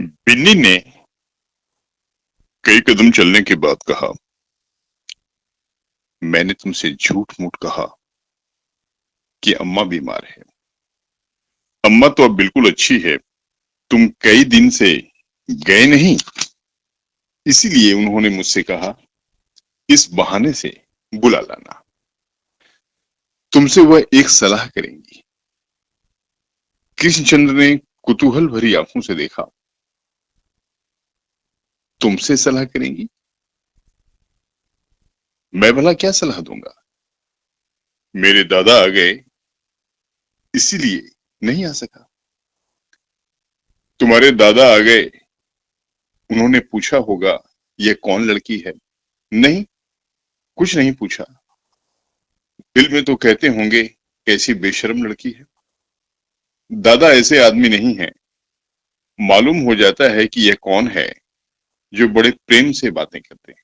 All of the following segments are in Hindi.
बिन्नी ने कई कदम चलने के बाद कहा, मैंने तुमसे झूठ मूठ कहा कि अम्मा बीमार है। अम्मा तो अब बिल्कुल अच्छी है। तुम कई दिन से गए नहीं, इसीलिए उन्होंने मुझसे कहा इस बहाने से बुला लाना। तुमसे वह एक सलाह करेंगी। कृष्णचंद्र ने कुतूहल भरी आंखों से देखा। तुमसे सलाह करेंगी? मैं भला क्या सलाह दूंगा? मेरे दादा आ गए, इसीलिए नहीं आ सका। तुम्हारे दादा आ गए, उन्होंने पूछा होगा यह कौन लड़की है। नहीं, कुछ नहीं पूछा। दिल में तो कहते होंगे कैसी बेशर्म लड़की है। दादा ऐसे आदमी नहीं है। मालूम हो जाता है कि यह कौन है जो बड़े प्रेम से बातें करते हैं।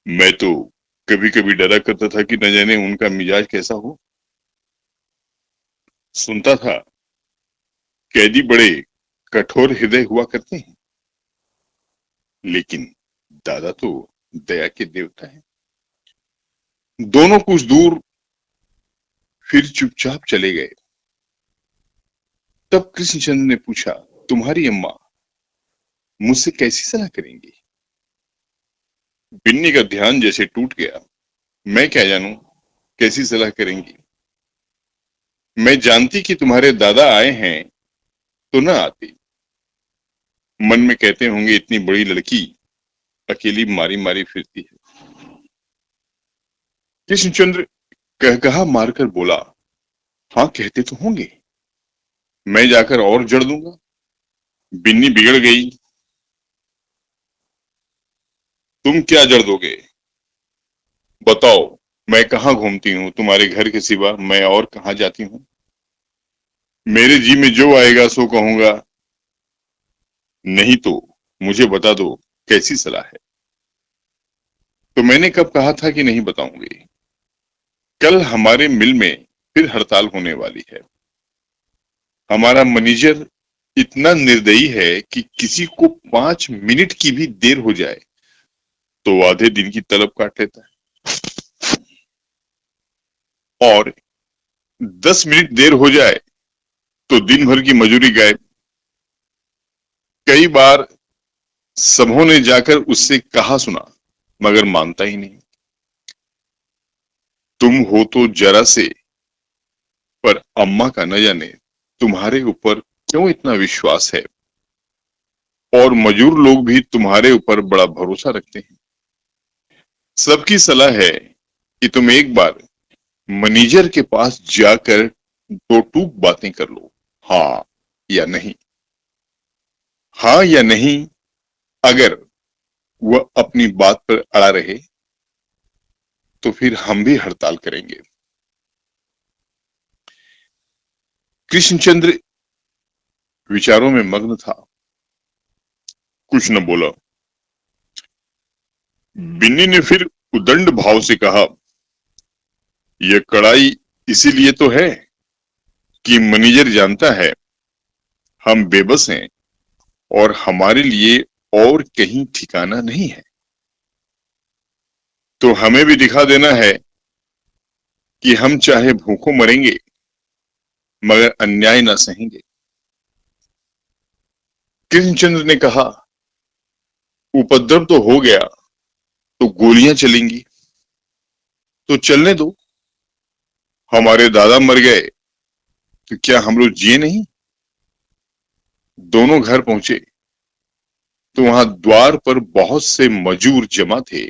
मैं तो कभी कभी डरा करता था कि न जाने उनका मिजाज कैसा हो। सुनता था कैदी बड़े कठोर हृदय हुआ करते हैं, लेकिन दादा तो दया के देवता है। दोनों कुछ दूर फिर चुपचाप चले गए। तब कृष्णचंद्र ने पूछा, तुम्हारी अम्मा मुझसे कैसी सलाह करेंगी? बिन्नी का ध्यान जैसे टूट गया। मैं क्या जानूं कैसी सलाह करेंगी। मैं जानती कि तुम्हारे दादा आए हैं तो न आती। मन में कहते होंगे इतनी बड़ी लड़की अकेली मारी मारी फिरती है। कृष्णचंद्र कहकहा मारकर बोला, हाँ कहते तो होंगे। मैं जाकर और जड़ दूंगा। बिन्नी बिगड़ गई। तुम क्या जड़ दोगे? बताओ, मैं कहाँ घूमती हूँ तुम्हारे घर के सिवा? मैं और कहाँ जाती हूँ? मेरे जी में जो आएगा सो कहूंगा। नहीं तो मुझे बता दो कैसी सलाह है। तो मैंने कब कहा था कि नहीं बताऊंगी। कल हमारे मिल में फिर हड़ताल होने वाली है। हमारा मैनेजर इतना निर्दयी है कि किसी को 5 मिनट की भी देर हो जाए तो आधे दिन की तलब काट लेता है, और 10 मिनट देर हो जाए तो दिन भर की मजूरी गायब। कई बार सबों ने जाकर उससे कहा सुना, मगर मानता ही नहीं। तुम हो तो जरा से, पर अम्मा का न जाने तुम्हारे ऊपर क्यों इतना विश्वास है। और मजूर लोग भी तुम्हारे ऊपर बड़ा भरोसा रखते हैं। सबकी सलाह है कि तुम एक बार मैनेजर के पास जाकर दो टूक बातें कर लो। हाँ या नहीं, हाँ या नहीं। अगर वह अपनी बात पर अड़ा रहे तो फिर हम भी हड़ताल करेंगे। कृष्णचंद्र विचारों में मग्न था, कुछ न बोला। बिन्नी ने फिर उदंड भाव से कहा, यह कड़ाई इसीलिए तो है कि मैनेजर जानता है हम बेबस हैं और हमारे लिए और कहीं ठिकाना नहीं है। तो हमें भी दिखा देना है कि हम चाहे भूखों मरेंगे मगर अन्याय न सहेंगे। कृष्णचंद्र ने कहा, उपद्रव तो हो गया तो गोलियां चलेंगी, तो चलने दो। हमारे दादा मर गए तो क्या हम लोग जिए नहीं? दोनों घर पहुंचे तो वहां द्वार पर बहुत से मजूर जमा थे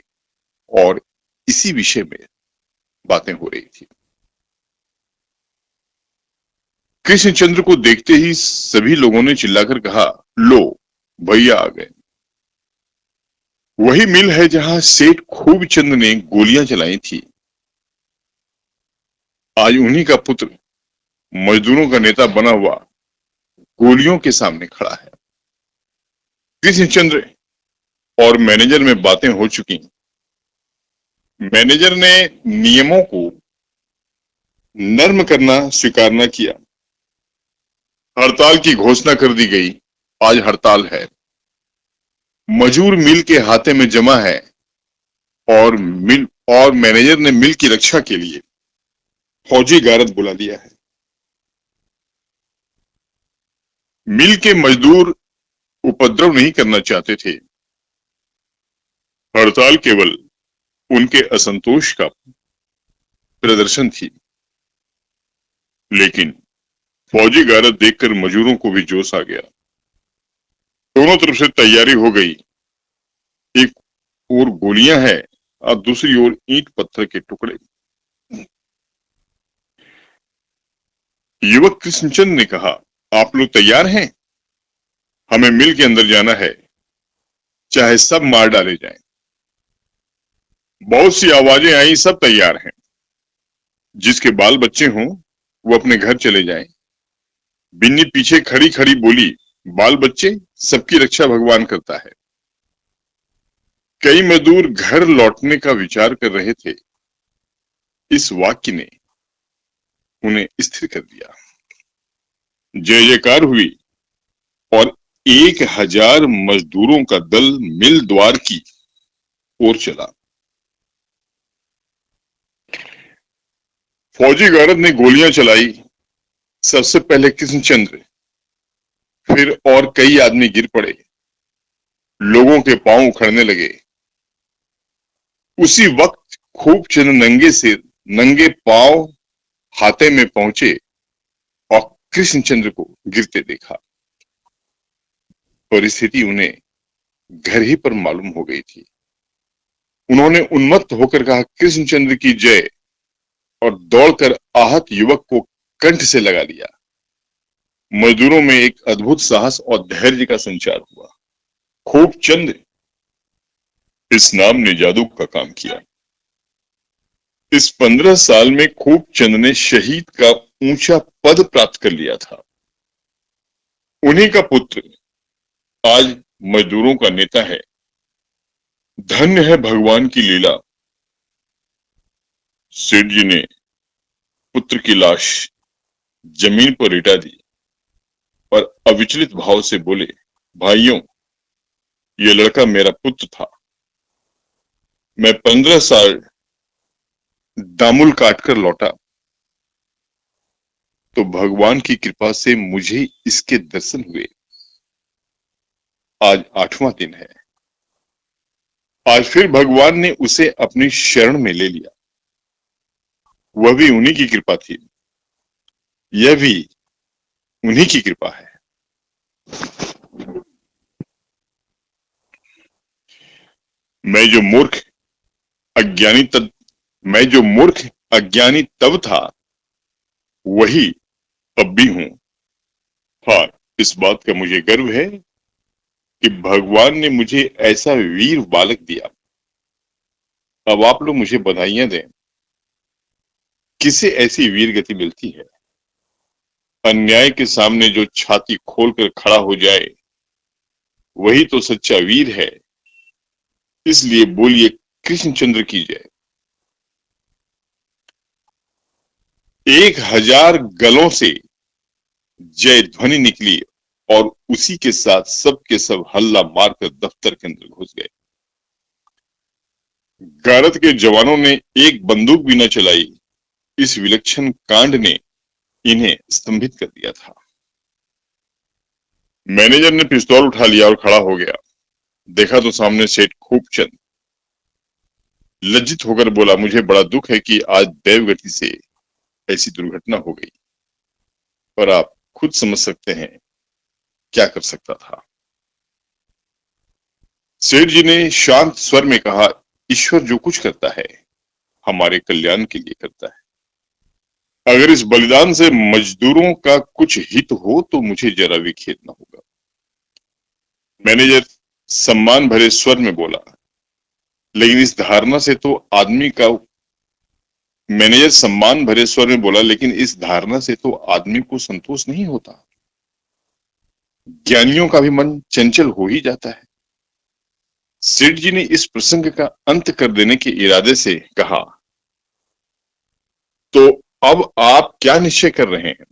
और इसी विषय में बातें हो रही थी। कृष्णचंद्र को देखते ही सभी लोगों ने चिल्लाकर कहा, लो भैया आ गए। वही मिल है जहां सेठ खूब चंद ने गोलियां चलाई थी। आज उन्हीं का पुत्र मजदूरों का नेता बना हुआ गोलियों के सामने खड़ा है। कृष्णचंद्र और मैनेजर में बातें हो चुकी। मैनेजर ने नियमों को नर्म करना स्वीकार न किया। हड़ताल की घोषणा कर दी गई। आज हड़ताल है। मजूर मिल के हाथे में जमा है और मिल और मैनेजर ने मिल की रक्षा के लिए फौजी गारद बुला लिया है। मिल के मजदूर उपद्रव नहीं करना चाहते थे। हड़ताल केवल उनके असंतोष का प्रदर्शन थी। लेकिन फौजी गारद देखकर मजूरों को भी जोश आ गया। दोनों तरफ से तैयारी हो गई। एक ओर गोलियां हैं और दूसरी ओर ईंट पत्थर के टुकड़े। युवक कृष्णचंद ने कहा, आप लोग तैयार हैं? हमें मिल के अंदर जाना है, चाहे सब मार डाले जाएं। बहुत सी आवाजें आई, सब तैयार हैं। जिसके बाल बच्चे हों वो अपने घर चले जाएं। बिन्नी पीछे खड़ी खड़ी बोली, बाल बच्चे सबकी रक्षा भगवान करता है। कई मजदूर घर लौटने का विचार कर रहे थे। इस वाक्य ने उन्हें स्थिर कर दिया। जय जयकार हुई और 1000 मजदूरों का दल मिल द्वार की ओर चला। फौजी गारद ने गोलियां चलाई। सबसे पहले कृष्णचंद्र, फिर और कई आदमी गिर पड़े। लोगों के पांव उखड़ने लगे। उसी वक्त खूब चंद नंगे पांव हाथे में पहुंचे और कृष्णचंद्र को गिरते देखा। परिस्थिति उन्हें घर ही पर मालूम हो गई थी। उन्होंने उन्मत्त होकर कहा, कृष्णचंद्र की जय, और दौड़कर आहत युवक को कंठ से लगा लिया। मजदूरों में एक अद्भुत साहस और धैर्य का संचार हुआ। खूब चंद इस नाम ने जादू का काम किया। इस 15 साल में खूब चंद ने शहीद का ऊंचा पद प्राप्त कर लिया था। उन्हीं का पुत्र आज मजदूरों का नेता है। धन्य है भगवान की लीला। सेठ जी ने पुत्र की लाश जमीन पर लिटा दी और अविचलित भाव से बोले, भाइयों, ये लड़का मेरा पुत्र था। मैं 15 साल दामुल काटकर लौटा तो भगवान की कृपा से मुझे इसके दर्शन हुए। आज 8वां दिन है। आज फिर भगवान ने उसे अपनी शरण में ले लिया। वह भी उन्हीं की कृपा थी। यह भी उन्हीं की कृपा है। मैं जो मूर्ख अज्ञानी तब मैं जो मूर्ख अज्ञानी तब था, वही अब भी हूं। हाँ, इस बात का मुझे गर्व है कि भगवान ने मुझे ऐसा वीर बालक दिया। अब आप लोग मुझे बधाइयां दें। किसे ऐसी वीर गति मिलती है? अन्याय के सामने जो छाती खोलकर खड़ा हो जाए, वही तो सच्चा वीर है। इसलिए बोलिए, कृष्णचंद्र की जय। 1000 गलों से जय ध्वनि निकली और उसी के साथ सब के सब हल्ला मारकर दफ्तर के अंदर घुस गए। गारद के जवानों ने एक बंदूक भी न चलाई। इस विलक्षण कांड ने इन्हें स्तंभित कर दिया था। मैनेजर ने पिस्तौल उठा लिया और खड़ा हो गया। देखा तो सामने सेठ खूबचंद। लज्जित होकर बोला, मुझे बड़ा दुख है कि आज दैवगति से ऐसी दुर्घटना हो गई, पर आप खुद समझ सकते हैं क्या कर सकता था। सेठ जी ने शांत स्वर में कहा, ईश्वर जो कुछ करता है हमारे कल्याण के लिए करता है। अगर इस बलिदान से मजदूरों का कुछ हित हो तो मुझे जरा भी खेद न होगा। मैनेजर सम्मान भरे स्वर में बोला, लेकिन इस धारणा से तो आदमी का मैनेजर सम्मान भरे स्वर में बोला, लेकिन इस धारणा से तो आदमी को संतोष नहीं होता। ज्ञानियों का भी मन चंचल हो ही जाता है। सेठ जी ने इस प्रसंग का अंत कर देने के इरादे से कहा, तो अब आप क्या निश्चय कर रहे हैं?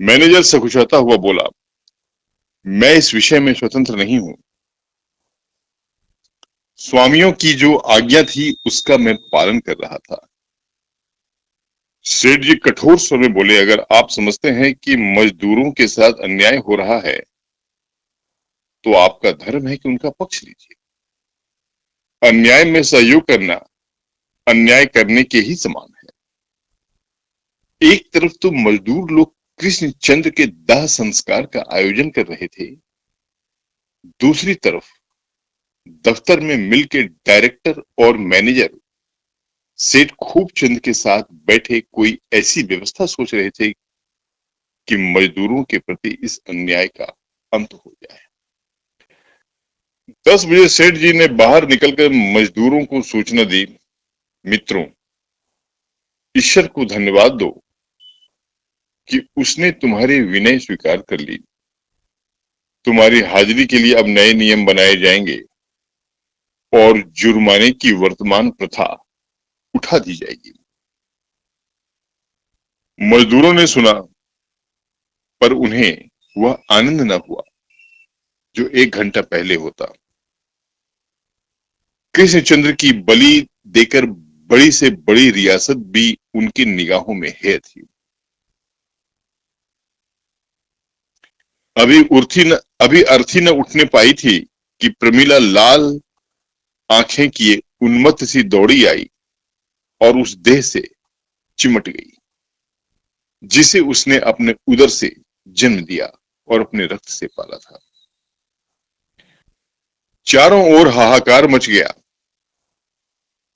मैनेजर सकुचाता हुआ बोला, मैं इस विषय में स्वतंत्र नहीं हूं। स्वामियों की जो आज्ञा थी उसका मैं पालन कर रहा था। सेठ जी कठोर स्वर में बोले, अगर आप समझते हैं कि मजदूरों के साथ अन्याय हो रहा है तो आपका धर्म है कि उनका पक्ष लीजिए। अन्याय में सहयोग करना अन्याय करने के ही समान है। एक तरफ तो मजदूर लोग कृष्ण चंद्र के दाह संस्कार का आयोजन कर रहे थे, दूसरी तरफ दफ्तर में मिलकर डायरेक्टर और मैनेजर सेठ खूबचंद के साथ बैठे कोई ऐसी व्यवस्था सोच रहे थे कि मजदूरों के प्रति इस अन्याय का अंत हो जाए। 10 बजे सेठ जी ने बाहर निकलकर मजदूरों को सूचना दी, मित्रों, ईश्वर को धन्यवाद दो कि उसने तुम्हारी विनय स्वीकार कर ली। तुम्हारी हाजिरी के लिए अब नए नियम बनाए जाएंगे और जुर्माने की वर्तमान प्रथा उठा दी जाएगी। मजदूरों ने सुना, पर उन्हें वह आनंद न हुआ जो 1 घंटा पहले होता। कृष्णचंद्र की बलि देकर बड़ी से बड़ी रियासत भी उनकी निगाहों में हेय थी। अभी अर्थी न उठने पाई थी कि प्रमीला लाल आंखें किए उन्मत्त सी दौड़ी आई और उस देह से चिमट गई जिसे उसने अपने उदर से जन्म दिया और अपने रक्त से पाला था। चारों ओर हाहाकार मच गया।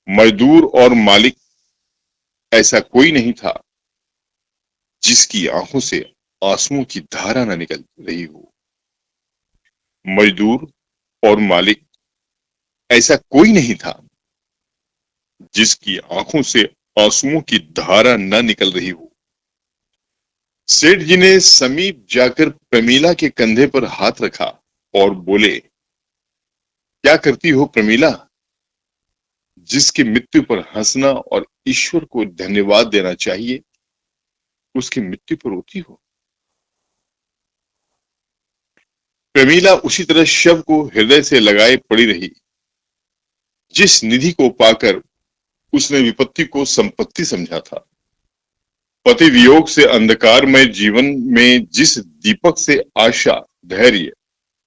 मजदूर और मालिक, ऐसा कोई नहीं था जिसकी आंखों से आंसुओं की धारा न निकल रही हो। मजदूर और मालिक, ऐसा कोई नहीं था जिसकी आंखों से आंसुओं की धारा न निकल रही हो। सेठ जी ने समीप जाकर प्रमीला के कंधे पर हाथ रखा और बोले, क्या करती हो प्रमीला? जिसकी मृत्यु पर हंसना और ईश्वर को धन्यवाद देना चाहिए, उसकी मृत्यु पर रोती हो। प्रमीला उसी तरह शव को हृदय से लगाए पड़ी रही। जिस निधि को पाकर उसने विपत्ति को संपत्ति समझा था, पति वियोग से अंधकारमय जीवन में जिस दीपक से आशा, धैर्य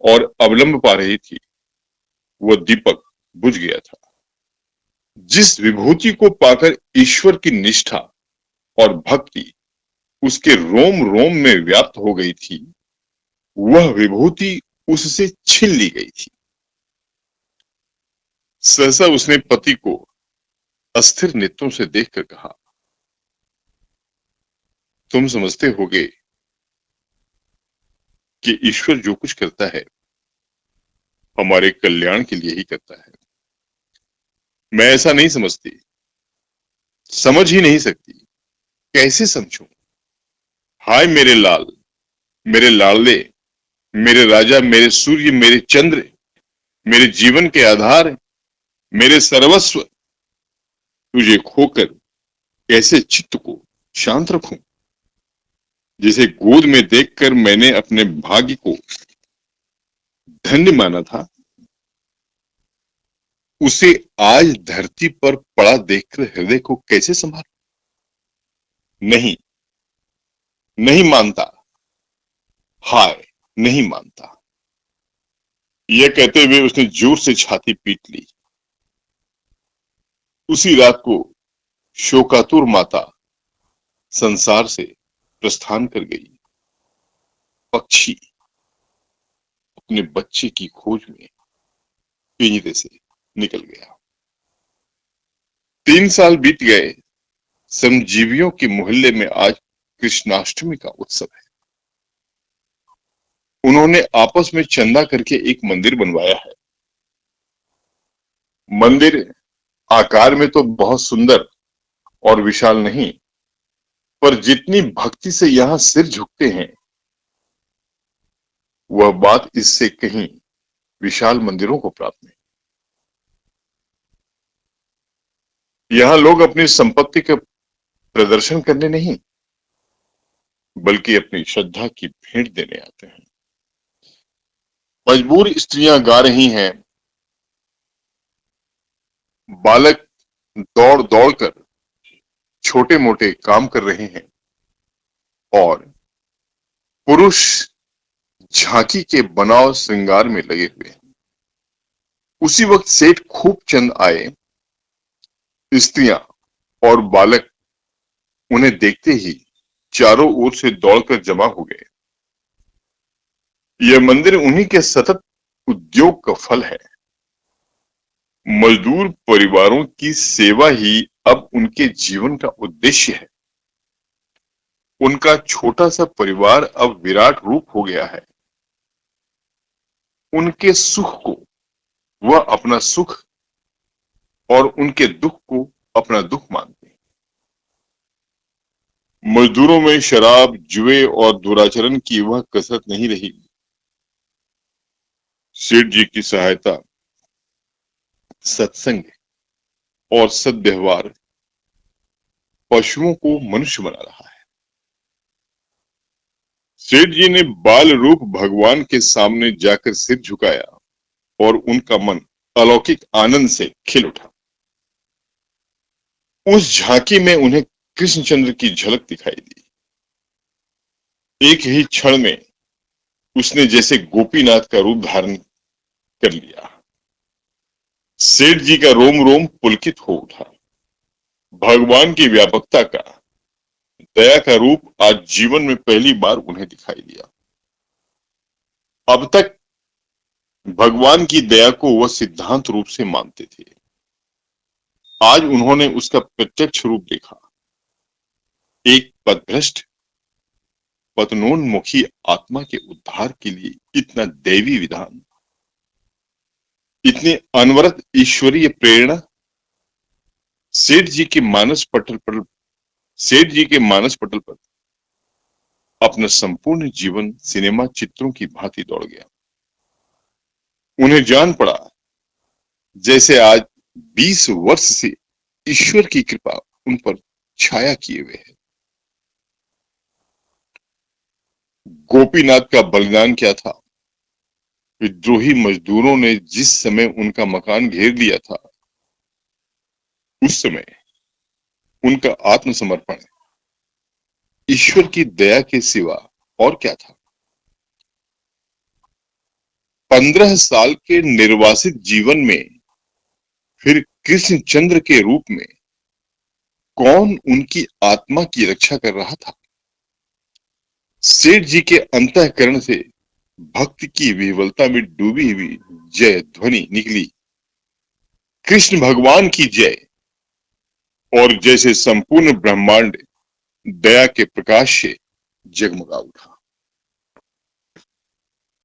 और अवलंब पा रही थी, वह दीपक बुझ गया था। जिस विभूति को पाकर ईश्वर की निष्ठा और भक्ति उसके रोम रोम में व्याप्त हो गई थी, वह विभूति उससे छीन ली गई थी। सहसा उसने पति को अस्थिर नेत्रों से देखकर कहा, तुम समझते होगे कि ईश्वर जो कुछ करता है हमारे कल्याण के लिए ही करता है। मैं ऐसा नहीं समझती, समझ ही नहीं सकती। कैसे समझूं? हाय मेरे लाल, मेरे लाडले, मेरे राजा, मेरे सूर्य, मेरे चंद्र, मेरे जीवन के आधार, मेरे सर्वस्व, तुझे खोकर कैसे चित्त को शांत रखूं, जिसे गोद में देखकर मैंने अपने भाग्य को धन्य माना था, उसे आज धरती पर पड़ा देखकर हृदय को कैसे संभालूं? नहीं, नहीं मानता। हाय, नहीं मानता। यह कहते हुए उसने जोर से छाती पीट ली। उसी रात को शोकातुर माता संसार से प्रस्थान कर गई। पक्षी अपने बच्चे की खोज में पिंजरे से निकल गया। 3 साल बीत गए। श्रमजीवियों के मोहल्ले में आज कृष्णाष्टमी का उत्सव है। उन्होंने आपस में चंदा करके एक मंदिर बनवाया है। मंदिर आकार में तो बहुत सुंदर और विशाल नहीं, पर जितनी भक्ति से यहाँ सिर झुकते हैं, वह बात इससे कहीं विशाल मंदिरों को प्राप्त नहीं। यहाँ लोग अपनी संपत्ति का प्रदर्शन करने नहीं, बल्कि अपनी श्रद्धा की भेंट देने आते हैं। मजबूर स्त्रियां गा रही हैं, बालक दौड़ दौड़ कर छोटे मोटे काम कर रहे हैं और पुरुष झांकी के बनाव श्रृंगार में लगे हुए हैं। उसी वक्त सेठ खूब चंद आए। स्त्रियां और बालक उन्हें देखते ही चारों ओर से दौड़कर जमा हो गए। यह मंदिर उन्हीं के सतत उद्योग का फल है। मजदूर परिवारों की सेवा ही अब उनके जीवन का उद्देश्य है। उनका छोटा सा परिवार अब विराट रूप हो गया है। उनके सुख को वह अपना सुख और उनके दुख को अपना दुख मानते हैं। मजदूरों में शराब, जुए और दुराचरण की वह कसरत नहीं रही। सेठ जी की सहायता, सत्संग और सद्व्यवहार पशुओं को मनुष्य बना रहा है। सेठ जी ने बाल रूप भगवान के सामने जाकर सिर झुकाया और उनका मन अलौकिक आनंद से खिल उठा। उस झांकी में उन्हें कृष्णचंद्र की झलक दिखाई दी। एक ही क्षण में उसने जैसे गोपीनाथ का रूप धारण कर लिया। सेठ जी का रोम रोम पुलकित हो उठा। भगवान की व्यापकता का, दया का रूप आज जीवन में पहली बार उन्हें दिखाई दिया। अब तक भगवान की दया को वह सिद्धांत रूप से मानते थे। आज उन्होंने उसका प्रत्यक्ष रूप देखा। एक पथभ्रष्ट, पतनोन्मुखी आत्मा के उद्धार के लिए इतना दैवी विधान, इतनी अनवरत ईश्वरीय प्रेरणा। सेठ जी के मानस पटल पर अपना संपूर्ण जीवन सिनेमा चित्रों की भांति दौड़ गया। उन्हें जान पड़ा जैसे आज 20 वर्ष से ईश्वर की कृपा उन पर छाया किए हुए है। गोपीनाथ का बलिदान क्या था? विद्रोही मजदूरों ने जिस समय उनका मकान घेर लिया था, उस समय उनका आत्मसमर्पण ईश्वर की दया के सिवा और क्या था? 15 साल के निर्वासित जीवन में फिर कृष्णचंद्र के रूप में कौन उनकी आत्मा की रक्षा कर रहा था? सेठ जी के अंतःकरण से भक्ति की विह्वलता में डूबी हुई जय ध्वनि निकली, कृष्ण भगवान की जय। और जैसे संपूर्ण ब्रह्मांड दया के प्रकाश से जगमगा उठा।